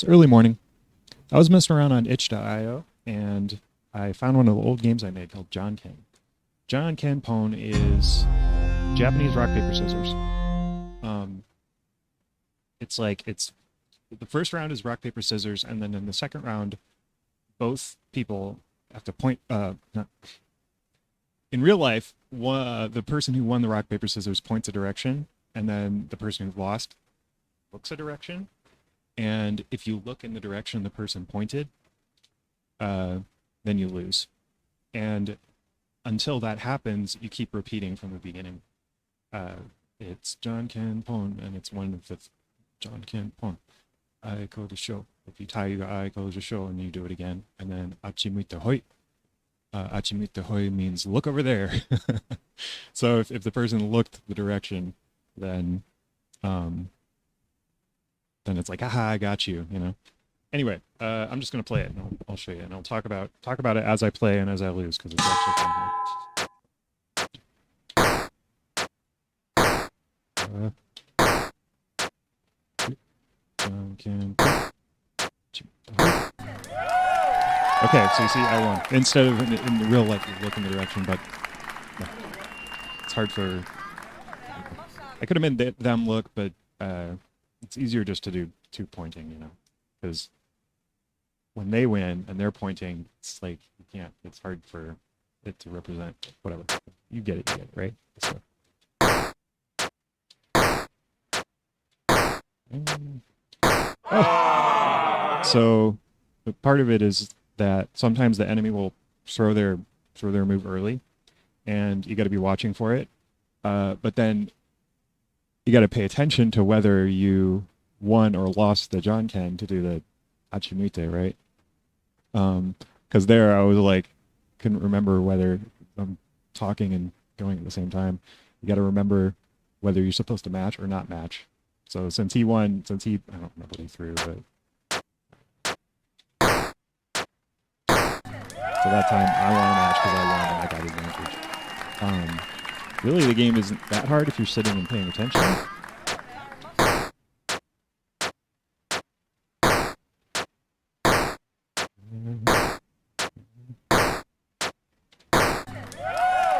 It's early morning. I was messing around on itch.io and I found one of the old games I made called John Ken. John Ken Pon is Japanese rock, paper, scissors. Um, it's the first round is rock, paper, scissors, and then in the second round, both people have to point. Not, in real life, the person who won the rock, paper, scissors points a direction, and then the person who lost looks a direction. And if you look in the direction the person pointed, uh, then you lose. And until that happens, you keep repeating from the beginning. Uh, it's John Ken Pon, and it's 1/5 John Ken Pon. I go to show. If you tie your I go to show, and you do it again, and then Achimite Hoi. Achimite Hoi means look over there. So if the person looked the direction, then um, then it's like, aha, I got you, you know. Anyway, I'm just gonna play it, and I'll show you, and I'll talk about it as I play and as I lose, because it's actually fun. Okay, so you see, I won. Instead of in the real life, you look in the direction, but it's hard for. I could have made them look, but it's easier just to do two pointing, you know, because when they win and they're pointing, it's like you can't. It's hard for it to represent whatever. You get it, right? So. Oh. So part of it is that sometimes the enemy will throw their move early, and you got to be watching for it. But then you got to pay attention to whether you won or lost the John Ken to do the Achimute, right? Because there I was like, couldn't remember whether I'm talking and going at the same time. You got to remember whether you're supposed to match or not match. So since he won, I don't remember what he threw, but so that time I won a match because I won and I got advantage. Really, the game isn't that hard if you're sitting and paying attention.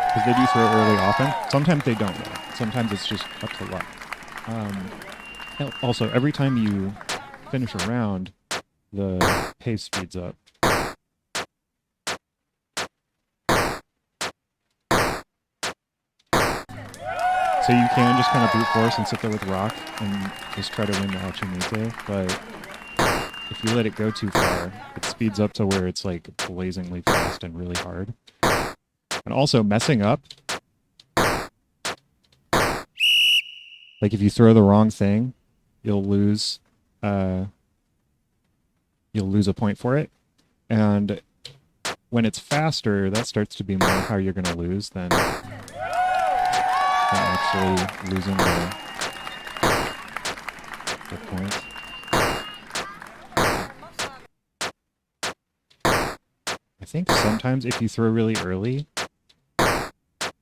Because they do throw early often. Sometimes they don't, though. Sometimes it's just up to luck. Also, every time you finish a round, the pace speeds up. So you can just kind of brute force and sit there with rock and just try to win the Hachimute, but if you let it go too far, it speeds up to where it's like blazingly fast and really hard. And also messing up, like if you throw the wrong thing, you'll lose a point for it. And when it's faster, that starts to be more how you're going to lose than actually losing the point. I think sometimes if you throw really early,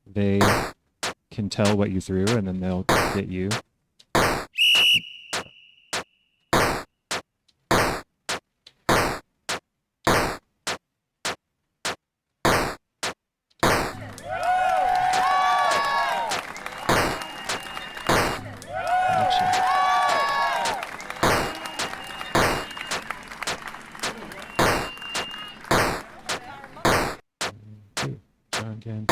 they can tell what you threw and then they'll get you. Again.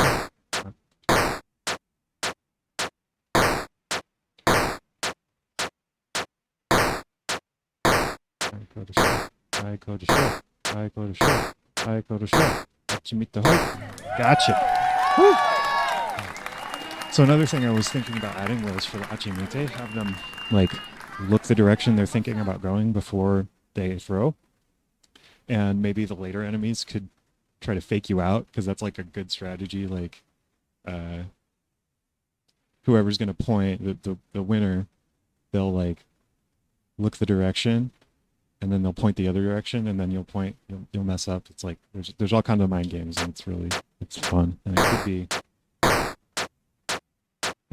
I go to show. I go to show. I go to show. I go to show. Achimite Hoi. Gotcha. Woo. So another thing I was thinking about adding was for the Achimite, have them like look the direction they're thinking about going before they throw. And maybe the later enemies could try to fake you out, because that's like a good strategy. Like whoever's going to point, the winner, they'll like look the direction and then they'll point the other direction, and then you'll mess up. It's like there's all kinds of mind games, and it's fun, and I think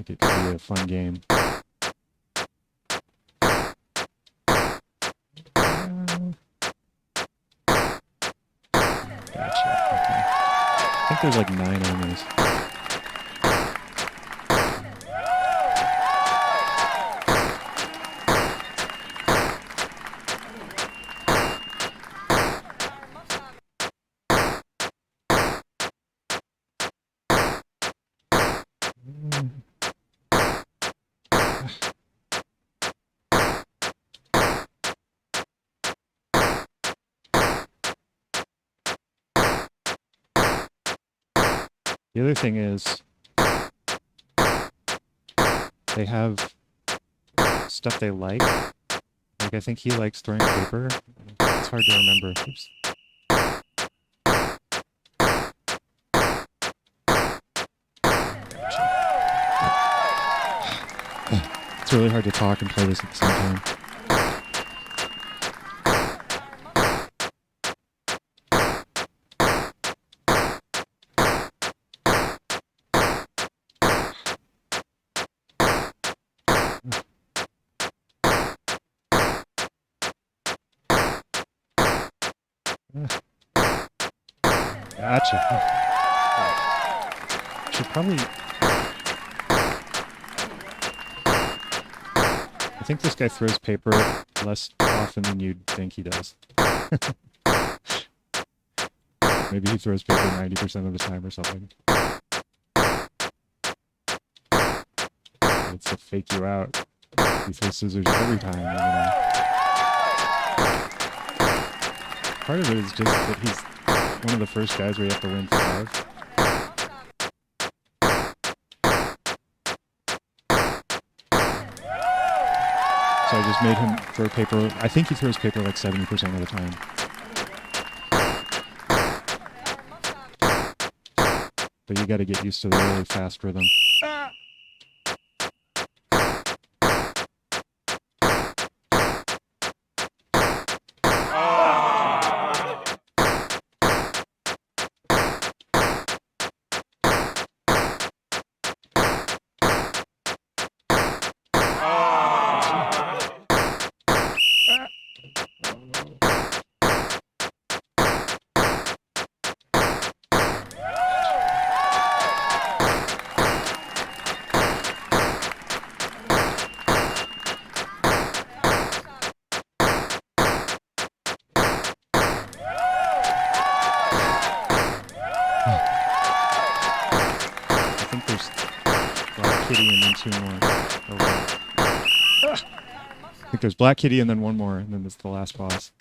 it could be a fun game. I think there's like 9 enemies. The other thing is they have stuff they like. Like I think he likes throwing paper. It's hard to remember. Oops. It's really hard to talk and play this at the same time. Gotcha. Should probably. I think this guy throws paper less often than you'd think he does. Maybe he throws paper 90% of the time or something. It's to fake you out. He throws scissors every time. You know. Part of it is just that he's one of the first guys where you have to win 5. So I just made him throw paper. I think he throws paper like 70% of the time. But you got to get used to the really fast rhythm. I think there's Black Kitty and then one more, and then there's the last boss.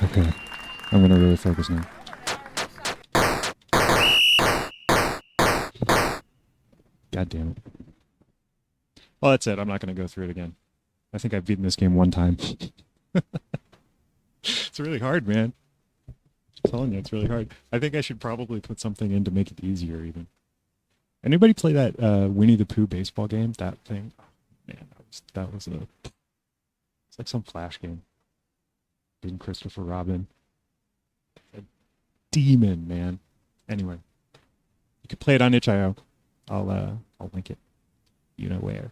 Okay, I'm gonna really focus now. God damn it. Well, that's it. I'm not gonna go through it again. I think I've beaten this game one time. It's really hard, man. I'm telling you, it's really hard. I think I should probably put something in to make it easier, even. Anybody play that Winnie the Pooh baseball game? That thing? Oh, man, that was it's like some Flash game. Being Christopher Robin. A demon, man. Anyway, you can play it on itch.io. I'll link it. You know where.